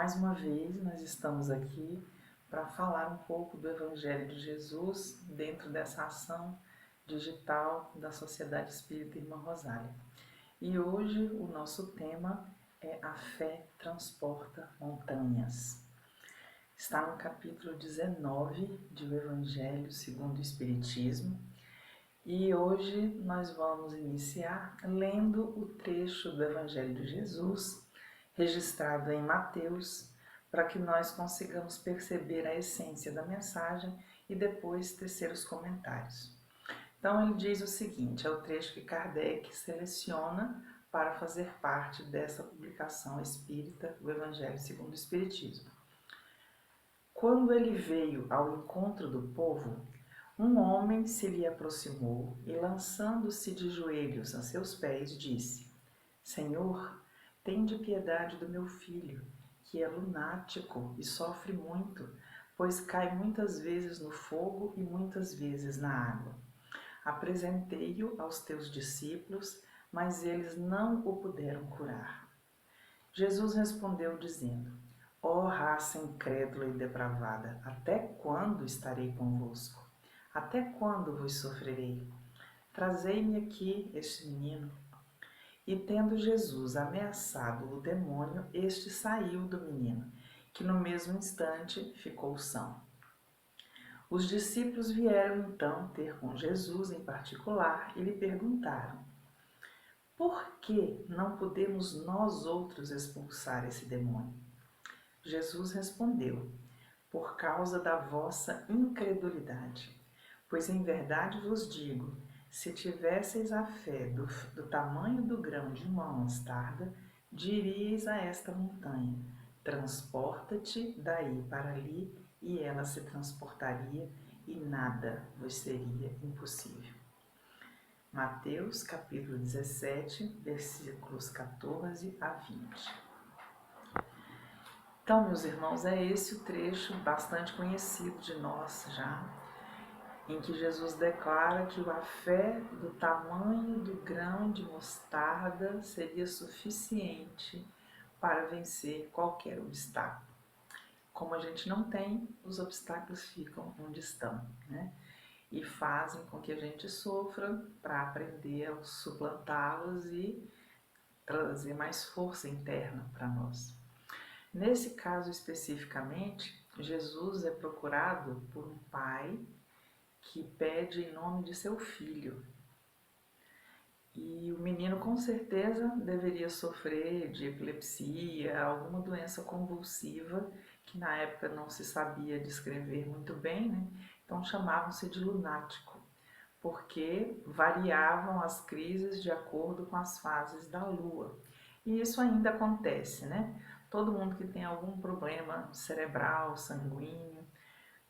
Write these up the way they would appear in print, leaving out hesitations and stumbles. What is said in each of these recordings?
Mais uma vez, nós estamos aqui para falar um pouco do Evangelho de Jesus dentro dessa ação digital da Sociedade Espírita Irmã Rosália. E hoje o nosso tema é A Fé Transporta Montanhas. Está no capítulo 19 do Evangelho segundo o Espiritismo. E hoje nós vamos iniciar lendo o trecho do Evangelho de Jesus, registrado em Mateus, para que nós consigamos perceber a essência da mensagem e depois tecer os comentários. Então ele diz o seguinte, é o trecho que Kardec seleciona para fazer parte dessa publicação espírita, o Evangelho segundo o Espiritismo. Quando ele veio ao encontro do povo, um homem se lhe aproximou e, lançando-se de joelhos a seus pés, disse: Senhor, tende piedade do meu filho, que é lunático e sofre muito, pois cai muitas vezes no fogo e muitas vezes na água. Apresentei-o aos teus discípulos, mas eles não o puderam curar. Jesus respondeu dizendo: Ó raça incrédula e depravada, até quando estarei convosco? Até quando vos sofrerei? Trazei-me aqui este menino. E tendo Jesus ameaçado o demônio, este saiu do menino, que no mesmo instante ficou são. Os discípulos vieram então ter com Jesus em particular e lhe perguntaram: Por que não podemos nós outros expulsar esse demônio? Jesus respondeu: Por causa da vossa incredulidade. Pois em verdade vos digo, se tivesseis a fé do tamanho do grão de uma mostarda, diríeis a esta montanha: transporta-te daí para ali, e ela se transportaria, e nada vos seria impossível. Mateus capítulo 17, versículos 14 a 20. Então, meus irmãos, é esse o trecho bastante conhecido de nós já, em que Jesus declara que a fé do tamanho do grão de mostarda seria suficiente para vencer qualquer obstáculo. Como a gente não tem, os obstáculos ficam onde estão, né? E fazem com que a gente sofra para aprender a suplantá-los e trazer mais força interna para nós. Nesse caso especificamente, Jesus é procurado por um pai que pede em nome de seu filho. E o menino com certeza deveria sofrer de epilepsia, alguma doença convulsiva, que na época não se sabia descrever muito bem, né? Então chamavam-se de lunático, porque variavam as crises de acordo com as fases da lua. E isso ainda acontece, né? Todo mundo que tem algum problema cerebral, sanguíneo,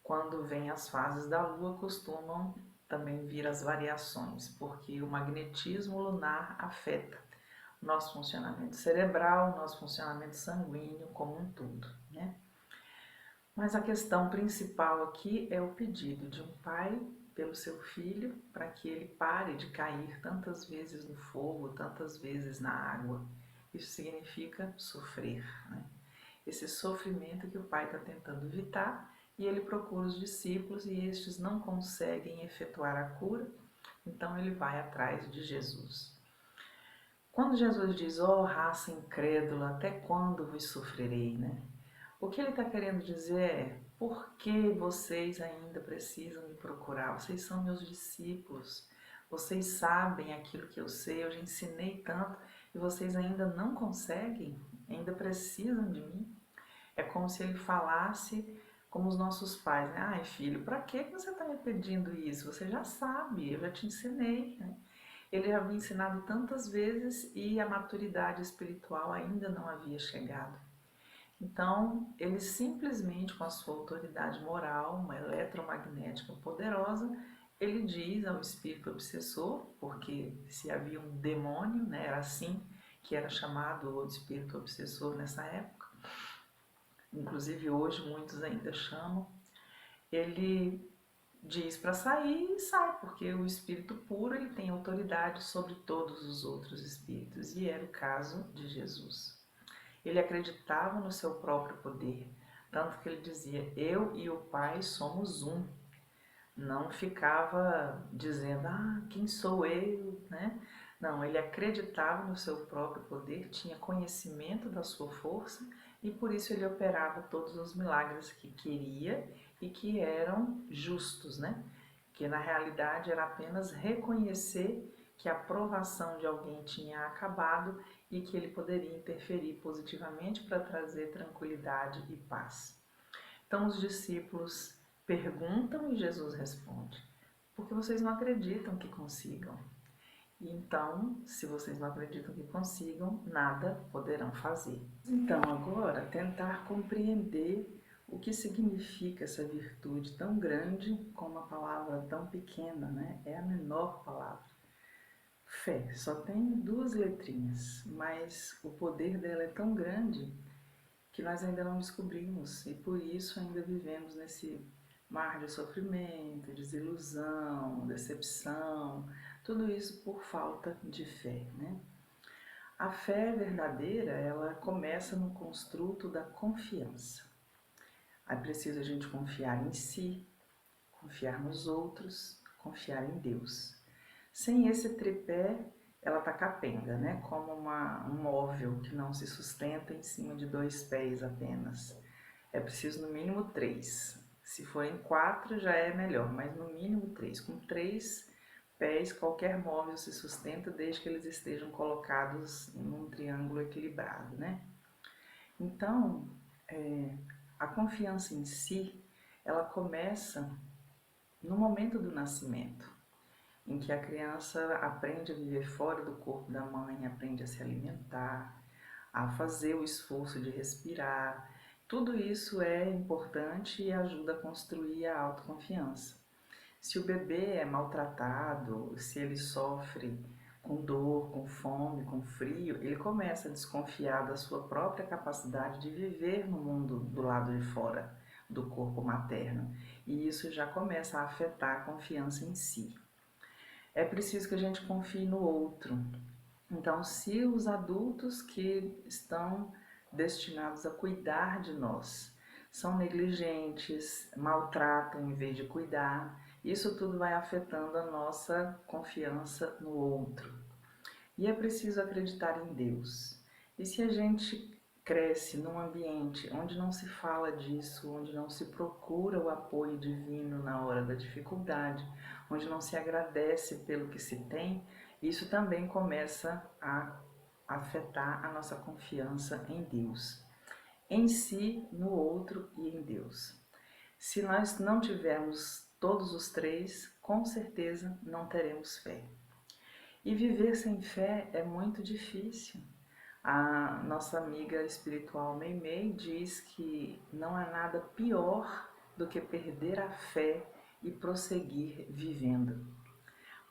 quando vem as fases da Lua, costumam também vir as variações, porque o magnetismo lunar afeta o nosso funcionamento cerebral, o nosso funcionamento sanguíneo como um todo, né? Mas a questão principal aqui é o pedido de um pai pelo seu filho para que ele pare de cair tantas vezes no fogo, tantas vezes na água. Isso significa sofrer, né? Esse sofrimento que o pai está tentando evitar, e ele procura os discípulos e estes não conseguem efetuar a cura, então ele vai atrás de Jesus. Quando Jesus diz, ó raça incrédula, até quando vos sofrerei, né? O que ele está querendo dizer é, por que vocês ainda precisam me procurar? Vocês são meus discípulos, vocês sabem aquilo que eu sei, eu já ensinei tanto, e vocês ainda não conseguem, ainda precisam de mim? É como se ele falasse como os nossos pais, né? Ai, filho, para que você está me pedindo isso? Você já sabe, eu já te ensinei, né? Ele já havia ensinado tantas vezes e a maturidade espiritual ainda não havia chegado. Então, ele simplesmente, com a sua autoridade moral, uma eletromagnética poderosa, ele diz ao espírito obsessor, porque se havia um demônio, né, era assim que era chamado o espírito obsessor nessa época, inclusive hoje muitos ainda chamam, ele diz para sair e sai, porque o espírito puro ele tem autoridade sobre todos os outros espíritos, e era o caso de Jesus. Ele acreditava no seu próprio poder, tanto que ele dizia: eu e o Pai somos um. Não ficava dizendo: quem sou eu, né? Não, ele acreditava no seu próprio poder, tinha conhecimento da sua força e por isso ele operava todos os milagres que queria e que eram justos, né? Que na realidade era apenas reconhecer que a provação de alguém tinha acabado e que ele poderia interferir positivamente para trazer tranquilidade e paz. Então os discípulos perguntam e Jesus responde: porque vocês não acreditam que consigam. Então, se vocês não acreditam que consigam, nada poderão fazer. Então, agora, tentar compreender o que significa essa virtude tão grande com uma palavra tão pequena, né? É a menor palavra. Fé, só tem 2 letrinhas, mas o poder dela é tão grande que nós ainda não descobrimos e por isso ainda vivemos nesse mar de sofrimento, desilusão, decepção, tudo isso por falta de fé, né? A fé verdadeira, ela começa no construto da confiança. É preciso a gente confiar em si, confiar nos outros, confiar em Deus. Sem esse tripé, ela tá capenga, né? Como um móvel que não se sustenta em cima de 2 pés apenas. É preciso no mínimo 3. Se for em 4 já é melhor, mas no mínimo 3. Com 3 pés, qualquer móvel se sustenta desde que eles estejam colocados em um triângulo equilibrado, né? Então, a confiança em si, ela começa no momento do nascimento, em que a criança aprende a viver fora do corpo da mãe, aprende a se alimentar, a fazer o esforço de respirar. Tudo isso é importante e ajuda a construir a autoconfiança. Se o bebê é maltratado, se ele sofre com dor, com fome, com frio, ele começa a desconfiar da sua própria capacidade de viver no mundo do lado de fora do corpo materno. E isso já começa a afetar a confiança em si. É preciso que a gente confie no outro. Então, se os adultos que estão destinados a cuidar de nós são negligentes, maltratam em vez de cuidar, isso tudo vai afetando a nossa confiança no outro. E é preciso acreditar em Deus. E se a gente cresce num ambiente onde não se fala disso, onde não se procura o apoio divino na hora da dificuldade, onde não se agradece pelo que se tem, isso também começa a afetar a nossa confiança em Deus, em si, no outro e em Deus. Se nós não tivermos todos os 3, com certeza não teremos fé. E viver sem fé é muito difícil. A nossa amiga espiritual Meimei diz que não há nada pior do que perder a fé e prosseguir vivendo.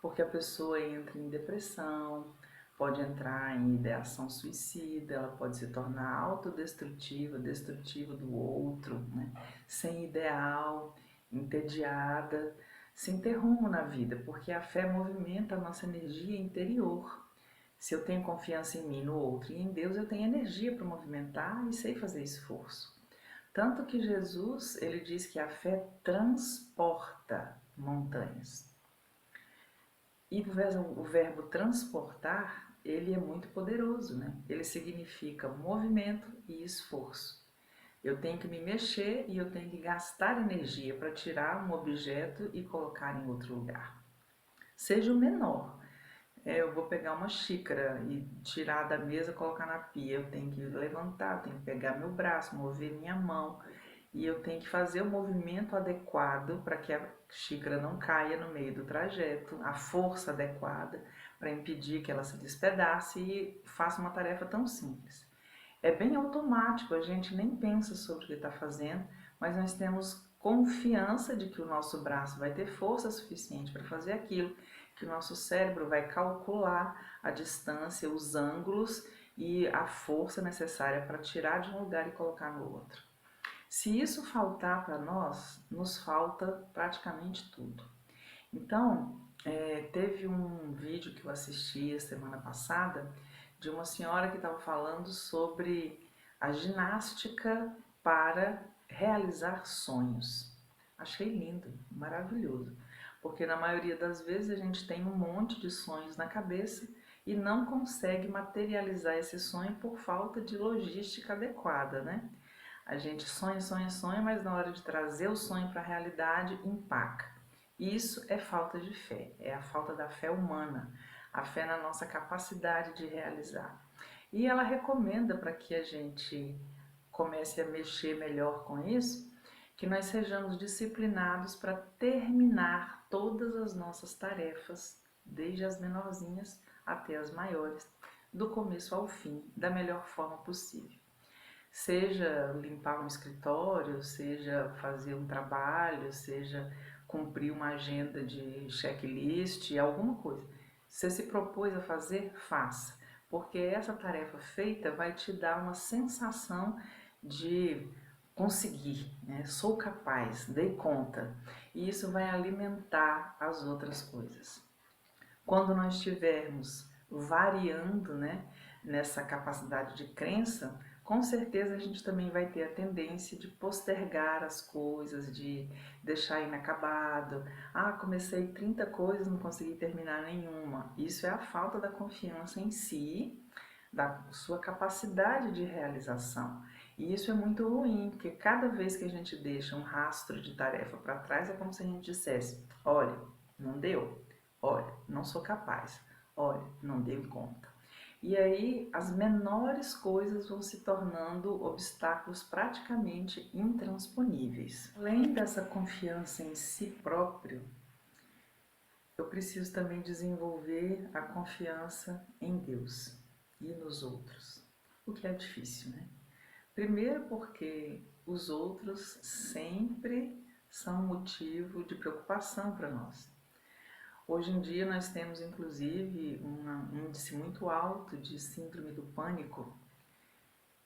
Porque a pessoa entra em depressão, pode entrar em ideação suicida, ela pode se tornar autodestrutiva, destrutiva do outro, né? Sem ideal, entediada, sem ter rumo na vida, porque a fé movimenta a nossa energia interior. Se eu tenho confiança em mim, no outro e em Deus, eu tenho energia para movimentar e sei fazer esforço. Tanto que Jesus, ele diz que a fé transporta montanhas. E o verbo transportar, ele é muito poderoso, né? Ele significa movimento e esforço. Eu tenho que me mexer e eu tenho que gastar energia para tirar um objeto e colocar em outro lugar. Seja o menor. Eu vou pegar uma xícara e tirar da mesa e colocar na pia. Eu tenho que levantar, eu tenho que pegar meu braço, mover minha mão. E eu tenho que fazer o movimento adequado para que a xícara não caia no meio do trajeto, a força adequada para impedir que ela se despedace e faça uma tarefa tão simples. É bem automático, a gente nem pensa sobre o que está fazendo, mas nós temos confiança de que o nosso braço vai ter força suficiente para fazer aquilo, que o nosso cérebro vai calcular a distância, os ângulos e a força necessária para tirar de um lugar e colocar no outro. Se isso faltar para nós, nos falta praticamente tudo. Então, teve um vídeo que eu assisti a semana passada de uma senhora que estava falando sobre a ginástica para realizar sonhos. Achei lindo, maravilhoso, porque na maioria das vezes a gente tem um monte de sonhos na cabeça e não consegue materializar esse sonho por falta de logística adequada, né? A gente sonha, sonha, sonha, mas na hora de trazer o sonho para a realidade, empaca. Isso é falta de fé, é a falta da fé humana, a fé na nossa capacidade de realizar. E ela recomenda para que a gente comece a mexer melhor com isso, que nós sejamos disciplinados para terminar todas as nossas tarefas, desde as menorzinhas até as maiores, do começo ao fim, da melhor forma possível. Seja limpar um escritório, seja fazer um trabalho, seja cumprir uma agenda de checklist, alguma coisa. Se você se propôs a fazer, faça, porque essa tarefa feita vai te dar uma sensação de conseguir, né? Sou capaz, dei conta, e isso vai alimentar as outras coisas. Quando nós estivermos variando, né, nessa capacidade de crença, com certeza a gente também vai ter a tendência de postergar as coisas, de deixar inacabado. Ah, comecei 30 coisas, não consegui terminar nenhuma. Isso é a falta da confiança em si, da sua capacidade de realização. E isso é muito ruim, porque cada vez que a gente deixa um rastro de tarefa para trás, é como se a gente dissesse: olha, não deu, olha, não sou capaz, olha, não dei conta. E aí as menores coisas vão se tornando obstáculos praticamente intransponíveis. Além dessa confiança em si próprio, eu preciso também desenvolver a confiança em Deus e nos outros, o que é difícil, né? Primeiro porque os outros sempre são motivo de preocupação para nós. Hoje em dia nós temos inclusive um índice muito alto de síndrome do pânico,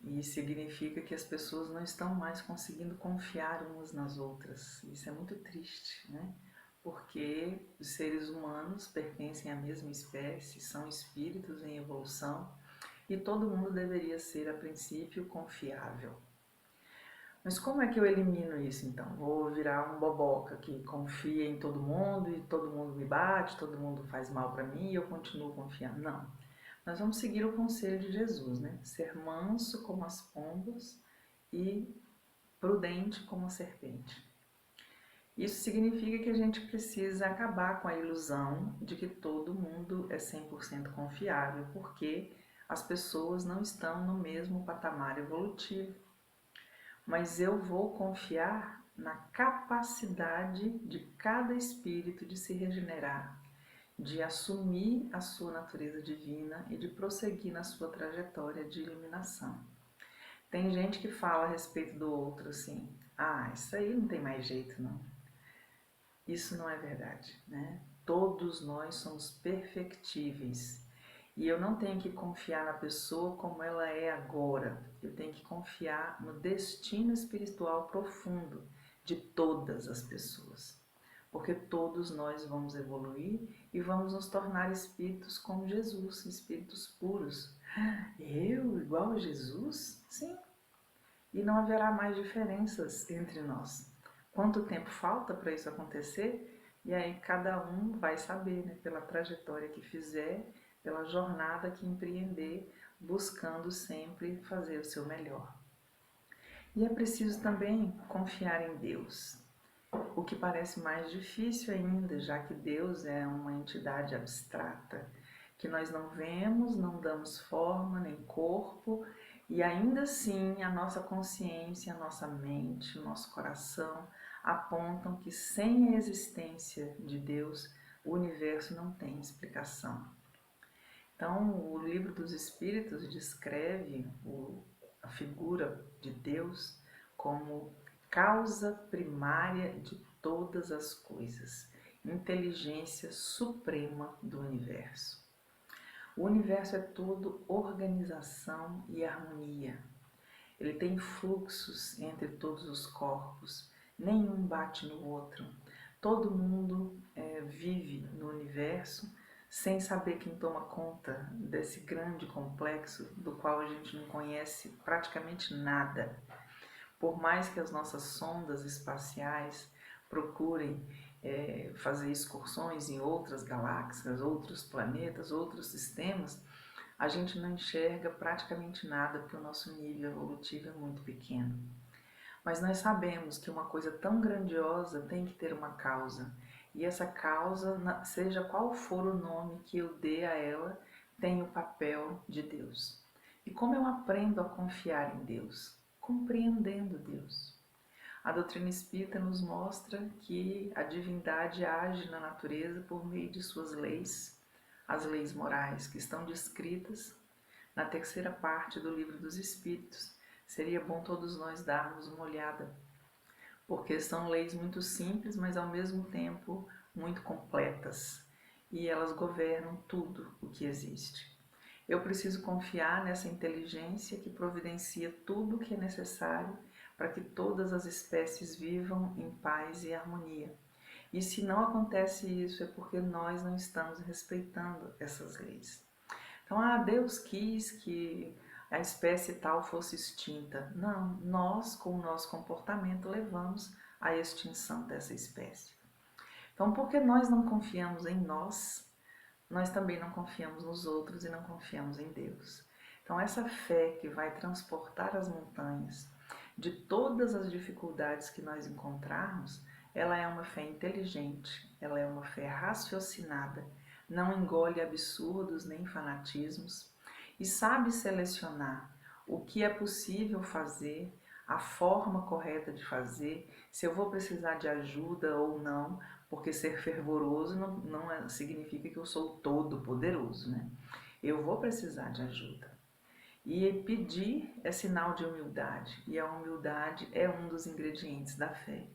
e significa que as pessoas não estão mais conseguindo confiar umas nas outras. Isso é muito triste, né? Porque os seres humanos pertencem à mesma espécie, são espíritos em evolução e todo mundo deveria ser, a princípio, confiável. Mas como é que eu elimino isso então? Vou virar um boboca que confia em todo mundo e todo mundo me bate, todo mundo faz mal para mim e eu continuo confiando? Não. Nós vamos seguir o conselho de Jesus, né? Ser manso como as pombas e prudente como a serpente. Isso significa que a gente precisa acabar com a ilusão de que todo mundo é 100% confiável, porque as pessoas não estão no mesmo patamar evolutivo. Mas eu vou confiar na capacidade de cada espírito de se regenerar, de assumir a sua natureza divina e de prosseguir na sua trajetória de iluminação. Tem gente que fala a respeito do outro assim: ah, isso aí não tem mais jeito não. Isso não é verdade, né? Todos nós somos perfectíveis. E eu não tenho que confiar na pessoa como ela é agora. Eu tenho que confiar no destino espiritual profundo de todas as pessoas. Porque todos nós vamos evoluir e vamos nos tornar espíritos como Jesus, espíritos puros. Eu, igual a Jesus? Sim. E não haverá mais diferenças entre nós. Quanto tempo falta para isso acontecer? E aí cada um vai saber, né, pela trajetória que fizer, pela jornada que empreender, buscando sempre fazer o seu melhor. E é preciso também confiar em Deus, o que parece mais difícil ainda, já que Deus é uma entidade abstrata, que nós não vemos, não damos forma nem corpo, e ainda assim a nossa consciência, a nossa mente, o nosso coração apontam que sem a existência de Deus, o universo não tem explicação. Então, o Livro dos Espíritos descreve a figura de Deus como causa primária de todas as coisas, inteligência suprema do universo. O universo é todo organização e harmonia. Ele tem fluxos entre todos os corpos, nenhum bate no outro. Todo mundo vive no universo sem saber quem toma conta desse grande complexo do qual a gente não conhece praticamente nada. Por mais que as nossas sondas espaciais procurem fazer excursões em outras galáxias, outros planetas, outros sistemas, a gente não enxerga praticamente nada porque o nosso nível evolutivo é muito pequeno. Mas nós sabemos que uma coisa tão grandiosa tem que ter uma causa, e essa causa, seja qual for o nome que eu dê a ela, tem o papel de Deus. E como eu aprendo a confiar em Deus? Compreendendo Deus. A doutrina espírita nos mostra que a divindade age na natureza por meio de suas leis, as leis morais que estão descritas na terceira parte do Livro dos Espíritos. Seria bom todos nós darmos uma olhada, porque são leis muito simples, mas ao mesmo tempo muito completas, e elas governam tudo o que existe. Eu preciso confiar nessa inteligência que providencia tudo o que é necessário para que todas as espécies vivam em paz e harmonia. E se não acontece isso, é porque nós não estamos respeitando essas leis. Então, Deus quis que a espécie tal fosse extinta. Não, nós, com o nosso comportamento, levamos à extinção dessa espécie. Então, porque nós não confiamos em nós também não confiamos nos outros e não confiamos em Deus. Então, essa fé que vai transportar as montanhas de todas as dificuldades que nós encontrarmos, ela é uma fé inteligente, ela é uma fé raciocinada, não engole absurdos nem fanatismos e sabe selecionar o que é possível fazer, a forma correta de fazer, se eu vou precisar de ajuda ou não, porque ser fervoroso não significa que eu sou todo poderoso, né? Eu vou precisar de ajuda. E pedir é sinal de humildade, e a humildade é um dos ingredientes da fé.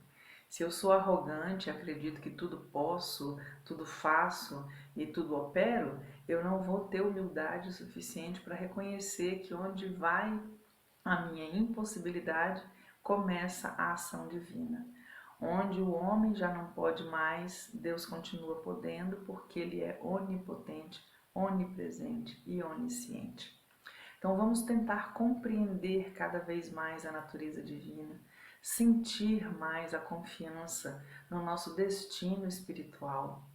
Se eu sou arrogante, acredito que tudo posso, tudo faço e tudo opero, eu não vou ter humildade suficiente para reconhecer que onde vai a minha impossibilidade, começa a ação divina. Onde o homem já não pode mais, Deus continua podendo, porque Ele é onipotente, onipresente e onisciente. Então vamos tentar compreender cada vez mais a natureza divina, sentir mais a confiança no nosso destino espiritual,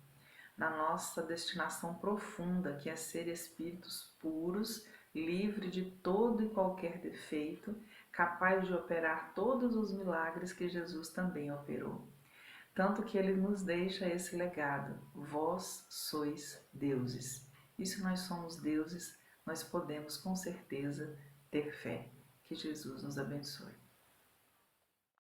na nossa destinação profunda, que é ser espíritos puros, livre de todo e qualquer defeito, capaz de operar todos os milagres que Jesus também operou. Tanto que ele nos deixa esse legado: vós sois deuses. E se nós somos deuses, nós podemos com certeza ter fé. Que Jesus nos abençoe.